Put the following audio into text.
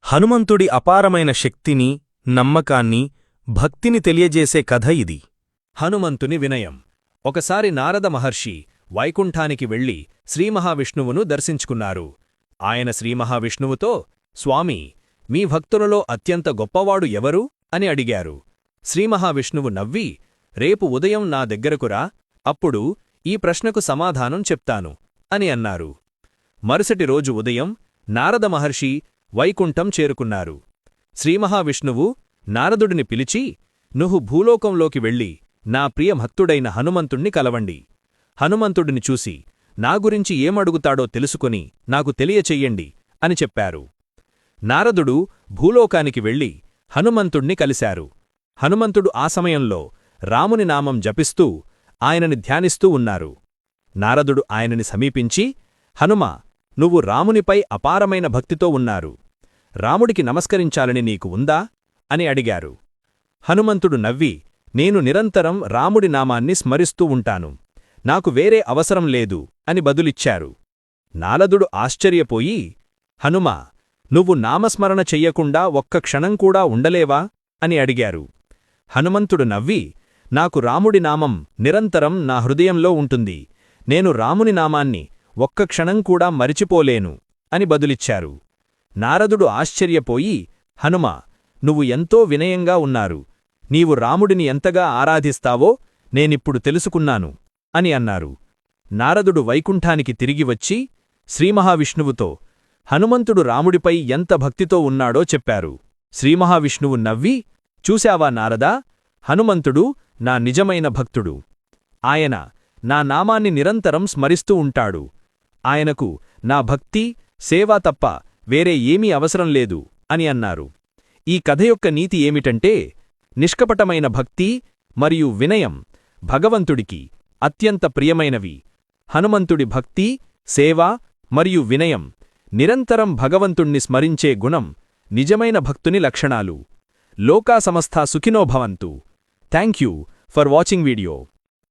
హనుమంతుడి అపారమైన శక్తిని, నమ్మకాన్ని, భక్తిని తెలియజేసే కథ ఇది. హనుమంతుని వినయం. ఒకసారి నారద మహర్షి వైకుంఠానికి వెళ్లి శ్రీమహావిష్ణువును దర్శించుకున్నారు. ఆయన శ్రీమహావిష్ణువుతో, స్వామీ, మీ భక్తులలో అత్యంత గొప్పవాడు ఎవరు అని అడిగారు. శ్రీమహావిష్ణువు నవ్వి, రేపు ఉదయం నా దగ్గరకురా, అప్పుడు ఈ ప్రశ్నకు సమాధానం చెప్తాను అని అన్నారు. మరుసటి రోజు ఉదయం నారద మహర్షి వైకుంఠం చేరుకున్నారు. శ్రీమహావిష్ణువు నారదుడిని పిలిచి, నువ్వు భూలోకంలోకి వెళ్ళి నా ప్రియ భక్తుడైన హనుమంతుణ్ణి కలవండి. హనుమంతుడిని చూసి నా గురించి ఏమడుగుతాడో తెలుసుకుని నాకు తెలియచెయ్యండి అని చెప్పారు. నారదుడు భూలోకానికి వెళ్లి హనుమంతుణ్ణి కలిశారు. హనుమంతుడు ఆ సమయంలో రాముని నామం జపిస్తూ ఆయనని ధ్యానిస్తూ ఉన్నారు. నారదుడు ఆయనని సమీపించి, హనుమా, నువ్వు రామునిపై అపారమైన భక్తితో ఉన్నారు. రాముడికి నమస్కరించాలని నీకు ఉందా అని అడిగారు. హనుమంతుడు నవ్వి, నేను నిరంతరం రాముడి నామాన్ని స్మరిస్తూ ఉంటాను. నాకు వేరే అవసరం లేదు అని బదులిచ్చారు. నారదుడు ఆశ్చర్యపోయి, హనుమా, నువ్వు నామస్మరణ చెయ్యకుండా ఒక్క క్షణం కూడా ఉండలేవా అని అడిగారు. హనుమంతుడు నవ్వి, నాకు రాముడి నామం నిరంతరం నా హృదయంలో ఉంటుంది. నేను రాముని నామాన్ని ఒక్క క్షణం కూడా మరిచిపోలేను అని బదులిచ్చారు. నారదుడు ఆశ్చర్యపోయి, హనుమా, నువ్వు ఎంతో వినయంగా ఉన్నారు. నీవు రాముడిని ఎంతగా ఆరాధిస్తావో నేనిప్పుడు తెలుసుకున్నాను అని అన్నారు. నారదుడు వైకుంఠానికి తిరిగి వచ్చి శ్రీమహావిష్ణువుతో హనుమంతుడు రాముడిపై ఎంత భక్తితో ఉన్నాడో చెప్పారు. శ్రీమహావిష్ణువు నవ్వి, చూశావా నారదా, హనుమంతుడు నా నిజమైన భక్తుడు. ఆయన నా నామాన్ని నిరంతరం స్మరిస్తూ ఉంటాడు. ఆయనకు నా భక్తి, సేవ తప్ప వేరే ఏమీ అవసరం లేదు అని అన్నారు. ఈ కథ యొక్క నీతి ఏమిటంటే, నిష్కపటమైన భక్తి మరియు వినయం భగవంతుడికి అత్యంత ప్రియమైనవి. హనుమంతుడి భక్తి, సేవ మరియు వినయం, నిరంతరం భగవంతుణ్ణి స్మరించే గుణం నిజమైన భక్తుని లక్షణాలు. లోకా సమస్తా సుఖినో భవంతు. Thank you for watching video.